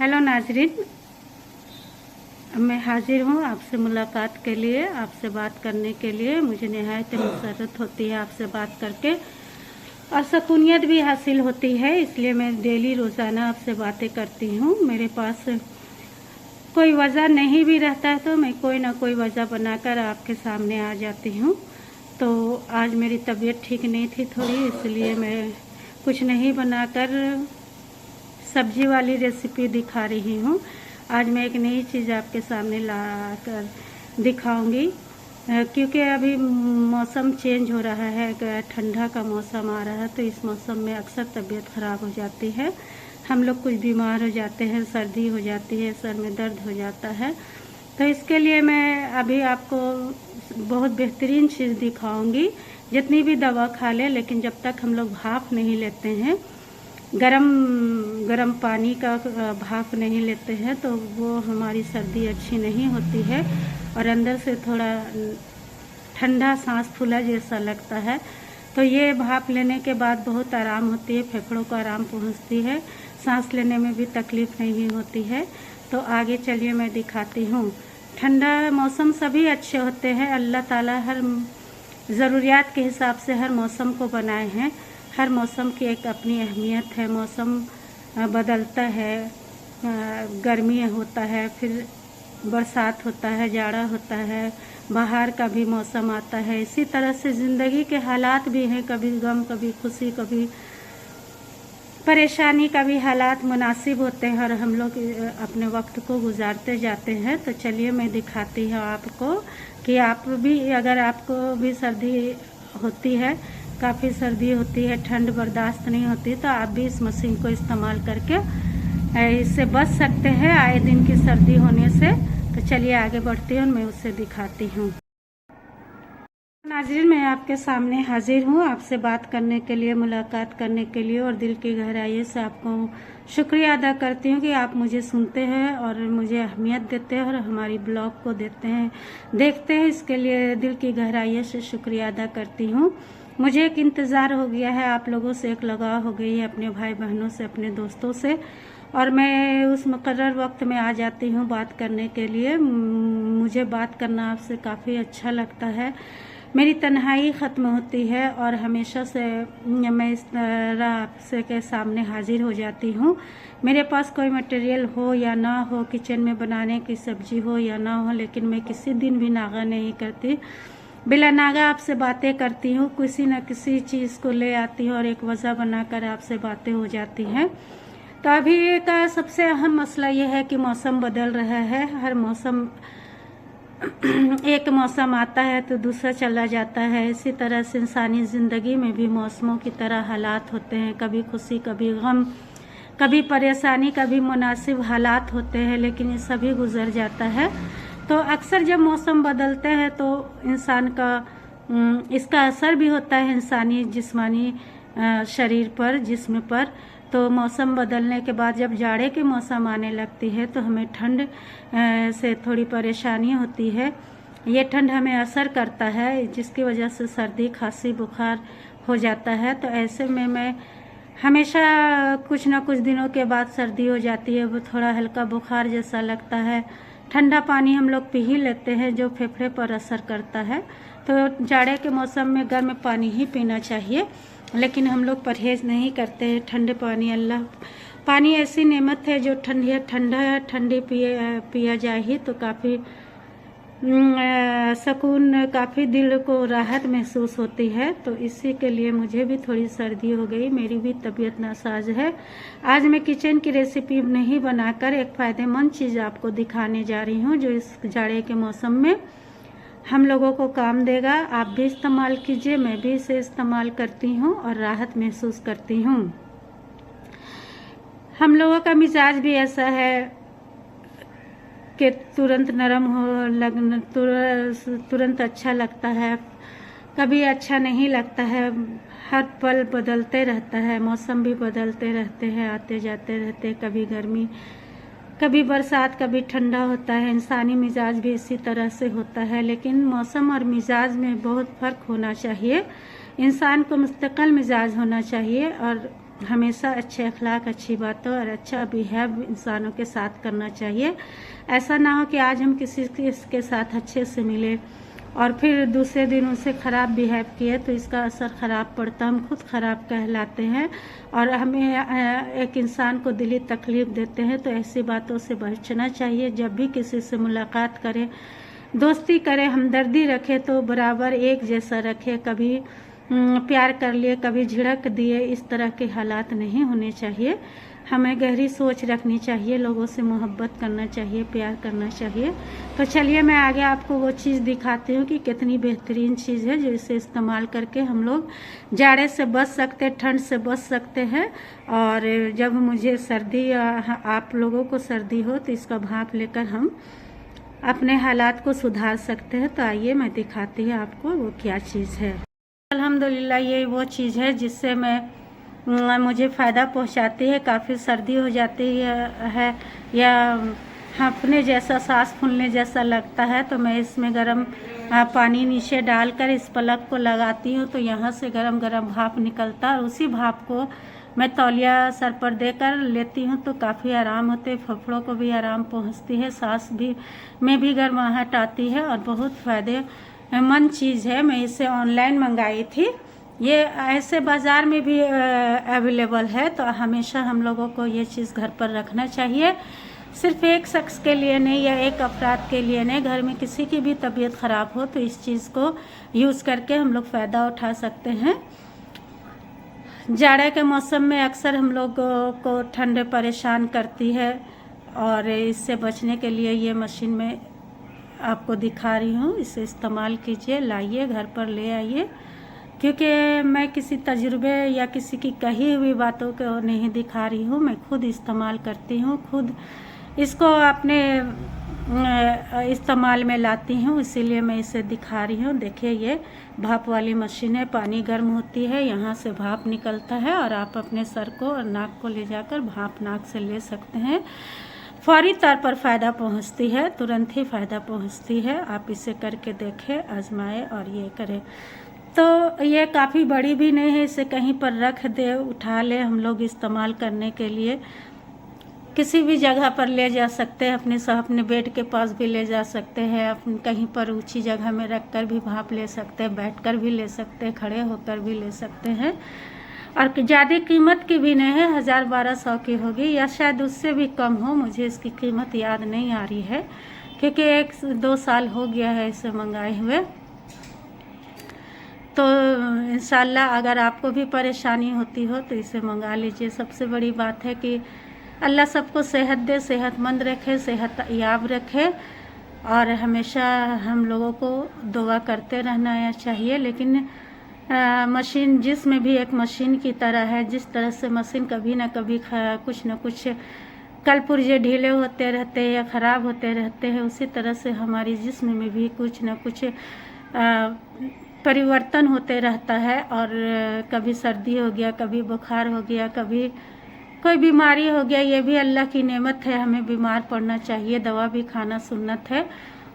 Hello नाजरीन, मैं हाजिर हूँ आपसे मुलाकात के लिए, आपसे बात करने के लिए। मुझे निहायत मसरत होती है आपसे बात करके और सुकूनियत भी हासिल होती है, इसलिए मैं डेली रोज़ाना आपसे बातें करती हूँ। मेरे पास कोई वजह नहीं भी रहता है तो मैं कोई ना कोई वजह बनाकर आपके सामने आ जाती हूँ। तो आज मेरी तबीयत ठीक नहीं थी थोड़ी, इसलिए मैं कुछ नहीं बनाकर सब्जी वाली रेसिपी दिखा रही हूँ। आज मैं एक नई चीज़ आपके सामने ला कर दिखाऊंगी, क्योंकि अभी मौसम चेंज हो रहा है, ठंडा का मौसम आ रहा है, तो इस मौसम में अक्सर तबीयत ख़राब हो जाती है। हम लोग कुछ बीमार हो जाते हैं, सर्दी हो जाती है, सर में दर्द हो जाता है। तो इसके लिए मैं अभी आपको बहुत बेहतरीन चीज़ दिखाऊंगी। जितनी भी दवा खा ले, लेकिन जब तक हम लोग भाप नहीं लेते हैं, गरम पानी का भाप नहीं लेते हैं, तो वो हमारी सर्दी अच्छी नहीं होती है और अंदर से थोड़ा ठंडा सांस फूला जैसा लगता है। तो ये भाप लेने के बाद बहुत आराम होती है, फेफड़ों को आराम पहुंचती है, सांस लेने में भी तकलीफ़ नहीं होती है। तो आगे चलिए मैं दिखाती हूँ। ठंडा मौसम सभी अच्छे होते हैं, अल्लाह ताला हर ज़रूरियात के हिसाब से हर मौसम को बनाए हैं। हर मौसम की एक अपनी अहमियत है। मौसम बदलता है, गर्मी होता है, फिर बरसात होता है, जाड़ा होता है, बाहर का भी मौसम आता है। इसी तरह से ज़िंदगी के हालात भी हैं, कभी गम, कभी खुशी, कभी परेशानी का भी हालात मुनासिब होते हैं और हम लोग अपने वक्त को गुजारते जाते हैं। तो चलिए मैं दिखाती हूँ आपको कि आप भी, अगर आपको भी सर्दी होती है, काफ़ी सर्दी होती है, ठंड बर्दाश्त नहीं होती, तो आप भी इस मशीन को इस्तेमाल करके इससे बच सकते हैं आए दिन की सर्दी होने से। तो चलिए आगे बढ़ती हूँ, मैं उससे दिखाती हूँ। नाज़रीन, मैं आपके सामने हाजिर हूँ आपसे बात करने के लिए, मुलाकात करने के लिए, और दिल की गहराई से आपको शुक्रिया अदा करती हूँ कि आप मुझे सुनते हैं और मुझे अहमियत देते हैं और हमारी ब्लॉग को देते हैं, देखते हैं। इसके लिए दिल की गहराई से शुक्रिया अदा करती हूँ। मुझे एक इंतज़ार हो गया है आप लोगों से, एक लगाव हो गई है अपने भाई बहनों से, अपने दोस्तों से, और मैं उस मुकर्रर वक्त में आ जाती हूँ बात करने के लिए। मुझे बात करना आपसे काफ़ी अच्छा लगता है। मेरी तन्हाई ख़त्म होती है और हमेशा से मैं इस तरह आपसे के सामने हाजिर हो जाती हूँ। मेरे पास कोई मटेरियल हो या ना हो, किचन में बनाने की सब्जी हो या ना हो, लेकिन मैं किसी दिन भी नागा नहीं करती। बिला नागा आपसे बातें करती हूँ, किसी न किसी चीज़ को ले आती हूँ और एक वजह बनाकर आपसे बातें हो जाती हैं। तो अभी का सबसे अहम मसला यह है कि मौसम बदल रहा है। हर मौसम एक मौसम आता है तो दूसरा चला जाता है। इसी तरह से इंसानी ज़िंदगी में भी मौसमों की तरह हालात होते हैं, कभी खुशी, कभी गम, कभी परेशानी, कभी मुनासिब हालात होते हैं, लेकिन ये सभी गुजर जाता है। तो अक्सर जब मौसम बदलते हैं तो इंसान का इसका असर भी होता है इंसानी जिस्मानी शरीर पर, जिस्म पर। तो मौसम बदलने के बाद जब जाड़े के मौसम आने लगती है तो हमें ठंड से थोड़ी परेशानी होती है। ये ठंड हमें असर करता है, जिसकी वजह से सर्दी, खांसी, बुखार हो जाता है। तो ऐसे में मैं हमेशा कुछ ना कुछ दिनों के बाद सर्दी हो जाती है, वो थोड़ा हल्का बुखार जैसा लगता है। ठंडा पानी हम लोग पी ही लेते हैं जो फेफड़े पर असर करता है। तो जाड़े के मौसम में गर्म पानी ही पीना चाहिए, लेकिन हम लोग परहेज़ नहीं करते हैं। ठंडे पानी, पानी ऐसी नेमत है जो ठंडी पिया जाए ही तो काफ़ी सुकून, काफ़ी दिल को राहत महसूस होती है। तो इसी के लिए मुझे भी थोड़ी सर्दी हो गई, मेरी भी तबीयत नासाज है। आज मैं किचन की रेसिपी नहीं बनाकर एक फ़ायदेमंद चीज़ आपको दिखाने जा रही हूँ, जो इस जाड़े के मौसम में हम लोगों को काम देगा। आप भी इस्तेमाल कीजिए, मैं भी इसे इस्तेमाल करती हूँ और राहत महसूस करती हूँ। हम लोगों का मिजाज भी ऐसा है कि तुरंत नरम हो लगना, तुरंत अच्छा लगता है, कभी अच्छा नहीं लगता है। हर पल बदलते रहता है, मौसम भी बदलते रहते हैं, आते जाते रहते, कभी गर्मी, कभी बरसात, कभी ठंडा होता है। इंसानी मिजाज भी इसी तरह से होता है, लेकिन मौसम और मिजाज में बहुत फ़र्क होना चाहिए। इंसान को मुस्तकिल मिजाज होना चाहिए और हमेशा अच्छे अखलाक, अच्छी बातों और अच्छा बिहेव इंसानों के साथ करना चाहिए। ऐसा ना हो कि आज हम किसी के साथ अच्छे से मिले और फिर दूसरे दिन उनसे ख़राब बिहेव किए तो इसका असर ख़राब पड़ता, हम खुद ख़राब कहलाते हैं और हमें एक इंसान को दिली तकलीफ़ देते हैं। तो ऐसी बातों से बचना चाहिए। जब भी किसी से मुलाकात करें, दोस्ती करें, हमदर्दी रखें तो बराबर एक जैसा रखें। कभी प्यार कर लिए, कभी झिड़क दिए, इस तरह के हालात नहीं होने चाहिए। हमें गहरी सोच रखनी चाहिए, लोगों से मोहब्बत करना चाहिए, प्यार करना चाहिए। तो चलिए मैं आगे आपको वो चीज़ दिखाती हूँ कि कितनी बेहतरीन चीज़ है जो इसे इस्तेमाल करके हम लोग जाड़े से बच सकते, ठंड से बच सकते हैं। और जब मुझे सर्दी या आप लोगों को सर्दी हो तो इसका भाप लेकर हम अपने हालात को सुधार सकते हैं। तो आइए मैं दिखाती हूँ आपको वो क्या चीज़ है। अल्हम्दुलिल्लाह ये वो चीज़ है जिससे मुझे फ़ायदा पहुंचाती है। काफ़ी सर्दी हो जाती है या हाँफने जैसा, सांस फूलने जैसा लगता है तो मैं इसमें गर्म पानी नीचे डालकर इस पलक को लगाती हूँ तो यहाँ से गरम गरम भाप निकलता है और उसी भाप को मैं तौलिया सर पर देकर लेती हूँ तो काफ़ी आराम होते, फेफड़ों को भी आराम पहुँचती है, सांस में भी गर्माहट आती है और बहुत फ़ायदेमंद चीज़ है। मैं इसे ऑनलाइन मंगाई थी, ये ऐसे बाज़ार में भी अवेलेबल है। तो हमेशा हम लोगों को ये चीज़ घर पर रखना चाहिए, सिर्फ एक शख्स के लिए नहीं या एक अफराद के लिए नहीं। घर में किसी की भी तबीयत ख़राब हो तो इस चीज़ को यूज़ करके हम लोग फ़ायदा उठा सकते हैं। जाड़े के मौसम में अक्सर हम लोगों को ठंड परेशान करती है और इससे बचने के लिए ये मशीन में आपको दिखा रही हूँ, इसे इस्तेमाल कीजिए, लाइए घर पर ले आइए। क्योंकि मैं किसी तजुर्बे या किसी की कही हुई बातों को नहीं दिखा रही हूँ, मैं खुद इस्तेमाल करती हूँ, खुद इसको अपने इस्तेमाल में लाती हूँ, इसीलिए मैं इसे दिखा रही हूँ। देखिए ये भाप वाली मशीन है, पानी गर्म होती है, यहाँ से भाप निकलता है और आप अपने सर को और नाक को ले जाकर भाप नाक से ले सकते हैं। फौरी तौर पर फ़ायदा पहुँचती है, तुरंत ही फ़ायदा पहुँचती है। आप इसे करके देखें, आजमाएं और ये करें। तो ये काफ़ी बड़ी भी नहीं है, इसे कहीं पर रख दे, उठा ले, हम लोग इस्तेमाल करने के लिए किसी भी जगह पर ले जा सकते हैं, अपने बेड के पास भी ले जा सकते हैं, कहीं पर ऊंची जगह में रख कर भी भाप ले सकते हैं, बैठकर भी ले सकते हैं, खड़े होकर भी ले सकते हैं। और ज़्यादा कीमत की भी नहीं है, 1000-1200 की होगी या शायद उससे भी कम हो, मुझे इसकी कीमत याद नहीं आ रही है क्योंकि 1-2 साल हो गया है इसे मंगाए हुए। तो इंशाल्लाह अगर आपको भी परेशानी होती हो तो इसे मंगा लीजिए। सबसे बड़ी बात है कि अल्लाह सबको सेहत दे, सेहतमंद रखे, सेहत याब रखे और हमेशा हम लोगों को दुआ करते रहना चाहिए। लेकिन मशीन जिसमें भी एक मशीन की तरह है, जिस तरह से मशीन कभी ना कभी कुछ न कुछ कल पुर्जे ढीले होते रहते हैं या ख़राब होते रहते हैं, उसी तरह से हमारी जिस्म में भी कुछ न कुछ परिवर्तन होते रहता है। और कभी सर्दी हो गया, कभी बुखार हो गया, कभी कोई बीमारी हो गया, ये भी अल्लाह की नेमत है, हमें बीमार पड़ना चाहिए। दवा भी खाना सुन्नत है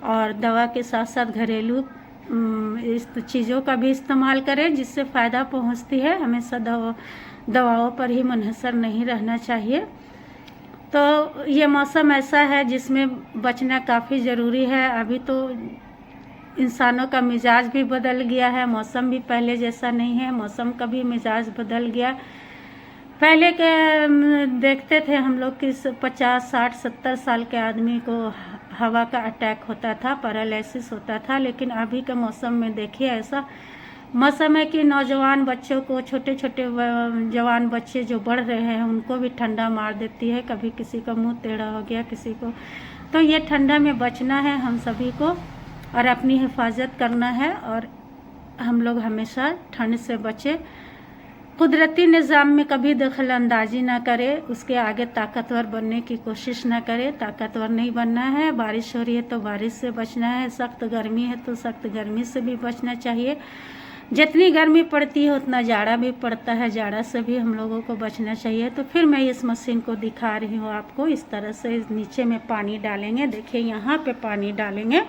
और दवा के साथ साथ घरेलू इस चीज़ों का भी इस्तेमाल करें जिससे फ़ायदा पहुंचती है। हमेशा दवाओं पर ही मुनहसर नहीं रहना चाहिए। तो ये मौसम ऐसा है जिसमें बचना काफ़ी ज़रूरी है। अभी तो इंसानों का मिजाज भी बदल गया है, मौसम भी पहले जैसा नहीं है, मौसम का भी मिजाज बदल गया। पहले के देखते थे हम लोग कि 50, 60, 70 साल के आदमी को हवा का अटैक होता था, पैरालिसिस होता था। लेकिन अभी के मौसम में देखिए ऐसा मौसम है कि नौजवान बच्चों को, छोटे छोटे जवान बच्चे जो बढ़ रहे हैं उनको भी ठंडा मार देती है। कभी किसी का मुंह टेढ़ा हो गया, किसी को। तो ये ठंडा में बचना है हम सभी को और अपनी हिफाजत करना है और हम लोग हमेशा ठंड से बचे। कुदरती निज़ाम में कभी दखल अंदाजी ना करे, उसके आगे ताकतवर बनने की कोशिश ना करे। ताकतवर नहीं बनना है। बारिश हो रही है तो बारिश से बचना है, सख्त गर्मी है तो सख्त गर्मी से भी बचना चाहिए। जितनी गर्मी पड़ती है उतना जाड़ा भी पड़ता है, जाड़ा से भी हम लोगों को बचना चाहिए। तो फिर मैं इस मशीन को दिखा रही हूँ आपको। इस तरह से नीचे में पानी डालेंगे, देखिए यहाँ पे पानी डालेंगे,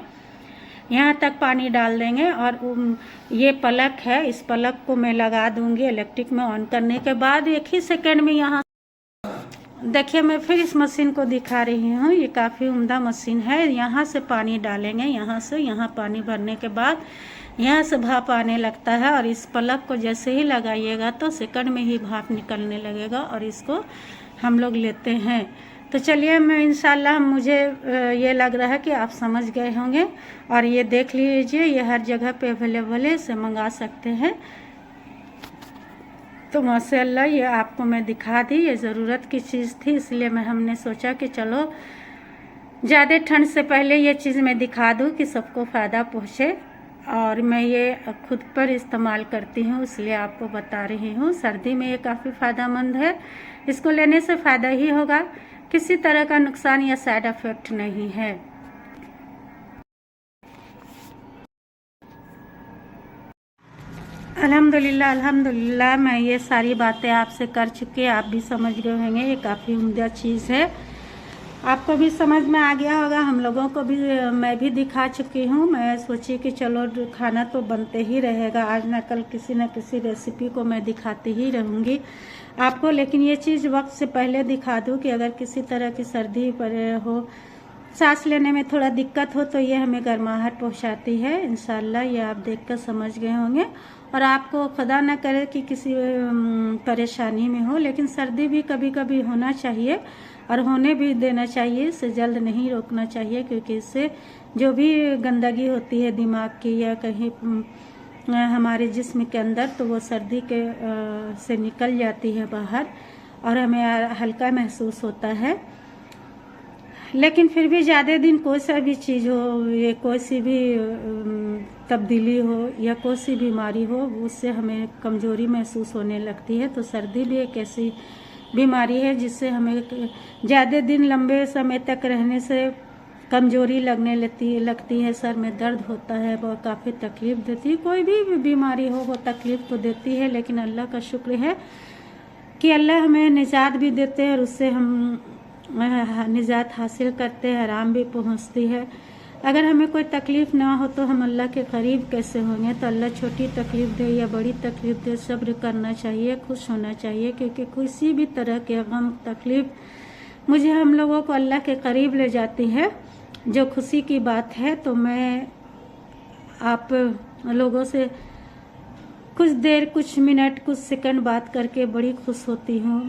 यहाँ तक पानी डाल देंगे। और ये पलक है, इस पलक को मैं लगा दूंगी इलेक्ट्रिक में। ऑन करने के बाद 1 ही सेकेंड में यहाँ देखिए, मैं फिर इस मशीन को दिखा रही हूँ। ये काफ़ी उम्दा मशीन है। यहाँ से पानी डालेंगे, यहाँ से यहाँ पानी भरने के बाद यहाँ से भाप आने लगता है। और इस पलक को जैसे ही लगाइएगा तो सेकंड में ही भाप निकलने लगेगा और इसको हम लोग लेते हैं। तो चलिए, मैं इंशाल्लाह, मुझे ये लग रहा है कि आप समझ गए होंगे। और ये देख लीजिए, ये हर जगह पे अवेलेबल है, इसे मंगा सकते हैं। तो माशाअल्लाह, ये आपको मैं दिखा दी। ये ज़रूरत की चीज़ थी, इसलिए हमने सोचा कि चलो ज़्यादा ठंड से पहले ये चीज़ मैं दिखा दूँ कि सबको फ़ायदा पहुँचे। और मैं ये खुद पर इस्तेमाल करती हूँ, इसलिए आपको बता रही हूँ। सर्दी में ये काफ़ी फ़ायदेमंद है, इसको लेने से फ़ायदा ही होगा, किसी तरह का नुकसान या साइड इफ़ेक्ट नहीं है। अल्हम्दुलिल्लाह, अल्हम्दुलिल्लाह, मैं ये सारी बातें आपसे कर चुकी, आप भी समझ गए होंगे। ये काफ़ी उम्दा चीज़ है, आपको भी समझ में आ गया होगा। हम लोगों को भी, मैं भी दिखा चुकी हूँ। मैं सोची कि चलो खाना तो बनते ही रहेगा, आज ना कल किसी न किसी रेसिपी को मैं दिखाती ही रहूँगी आपको। लेकिन ये चीज़ वक्त से पहले दिखा दूँ कि अगर किसी तरह की सर्दी पर हो, सांस लेने में थोड़ा दिक्कत हो, तो ये हमें गर्माहट पहुँचाती है। इंशाल्लाह ये आप देखकर समझ गए होंगे। और आपको खुदा न करे कि किसी परेशानी में हो, लेकिन सर्दी भी कभी कभी होना चाहिए और होने भी देना चाहिए, इसे जल्द नहीं रोकना चाहिए, क्योंकि इससे जो भी गंदगी होती है दिमाग की या कहीं हमारे जिस्म के अंदर, तो वो सर्दी के से निकल जाती है बाहर और हमें हल्का महसूस होता है। लेकिन फिर भी ज़्यादा दिन कोई सा भी चीज़ हो, ये कोई सी भी तब्दीली हो या कोई सी बीमारी हो, उससे हमें कमज़ोरी महसूस होने लगती है। तो सर्दी भी एक ऐसी बीमारी है जिससे हमें ज़्यादा दिन लंबे समय तक रहने से कमज़ोरी लगने लगती है, सर में दर्द होता है, वो काफ़ी तकलीफ़ देती है। कोई भी बीमारी हो वो तकलीफ़ तो देती है, लेकिन अल्लाह का शुक्र है कि अल्लाह हमें निजात भी देते हैं और उससे हम निजात हासिल करते हैं, आराम भी पहुंचती है। अगर हमें कोई तकलीफ़ ना हो तो हम अल्लाह के करीब कैसे होंगे। तो अल्लाह छोटी तकलीफ़ दे या बड़ी तकलीफ़ दे, सब्र करना चाहिए, खुश होना चाहिए, क्योंकि किसी भी तरह के गम तकलीफ़ मुझे हम लोगों को अल्लाह के करीब ले जाती है, जो खुशी की बात है। तो मैं आप लोगों से कुछ देर, कुछ मिनट, कुछ सेकंड बात करके बड़ी खुश होती हूँ।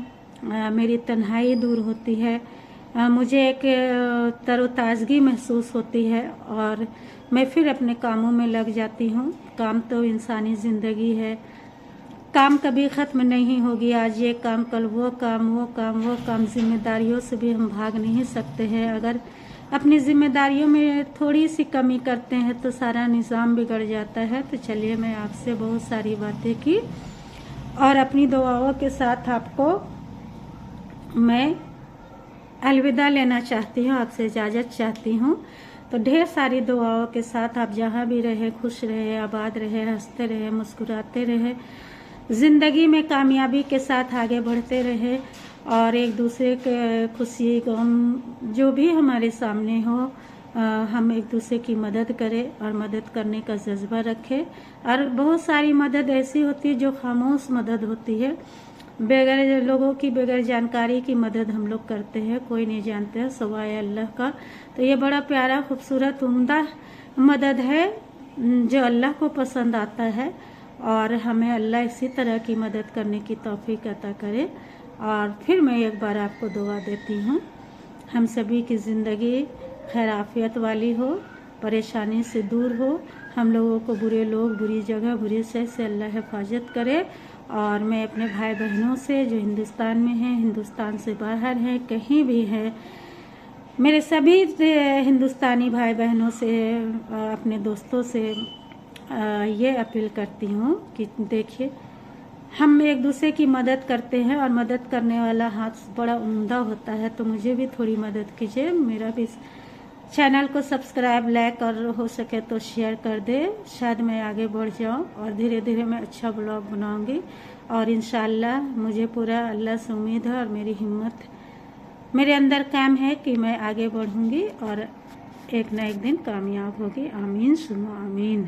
मेरी तन्हाई दूर होती है, मुझे एक तरोताज़गी महसूस होती है और मैं फिर अपने कामों में लग जाती हूँ। काम तो इंसानी ज़िंदगी है, काम कभी ख़त्म नहीं होगी। आज ये काम, कल वो काम, वो काम, वो काम। जिम्मेदारियों से भी हम भाग नहीं सकते हैं। अगर अपनी जिम्मेदारियों में थोड़ी सी कमी करते हैं तो सारा निज़ाम बिगड़ जाता है। तो चलिए, मैं आपसे बहुत सारी बातें की और अपनी दुआओं के साथ आपको मैं अलविदा लेना चाहती हूँ, आपसे इजाज़त चाहती हूँ। तो ढेर सारी दुआओं के साथ आप जहाँ भी रहे, खुश रहे, आबाद रहे, हंसते रहे, मुस्कुराते रहे, ज़िंदगी में कामयाबी के साथ आगे बढ़ते रहे और एक दूसरे के खुशी गम जो भी हमारे सामने हो, हम एक दूसरे की मदद करें और मदद करने का जज्बा रखें। और बहुत सारी मदद ऐसी होती है जो खामोश मदद होती है, बगैर लोगों की, बगैर जानकारी की मदद हम लोग करते हैं, कोई नहीं जानते हैं सिवाय अल्लाह का। तो ये बड़ा प्यारा, खूबसूरत, उम्दा मदद है जो अल्लाह को पसंद आता है और हमें अल्लाह इसी तरह की मदद करने की तौफीक अता करे। और फिर मैं एक बार आपको दुआ देती हूँ, हम सभी की ज़िंदगी खैर आफियत वाली हो, परेशानी से दूर हो, हम लोगों को बुरे लोग, बुरी जगह, बुरी शय से अल्लाह हिफाजत करे। और मैं अपने भाई बहनों से जो हिंदुस्तान में हैं, हिंदुस्तान से बाहर हैं, कहीं भी हैं, मेरे सभी हिंदुस्तानी भाई बहनों से, अपने दोस्तों से ये अपील करती हूँ कि देखिए, हम एक दूसरे की मदद करते हैं और मदद करने वाला हाथ बड़ा उम्दा होता है। तो मुझे भी थोड़ी मदद कीजिए, मेरा भी चैनल को सब्सक्राइब, लाइक और हो सके तो शेयर कर दे, शायद मैं आगे बढ़ जाऊं और धीरे धीरे मैं अच्छा ब्लॉग बनाऊंगी। और इंशाल्लाह मुझे पूरा अल्लाह से उम्मीद है और मेरी हिम्मत मेरे अंदर कायम है कि मैं आगे बढ़ूंगी और एक न एक दिन कामयाब होगी। आमीन सुनो आमीन।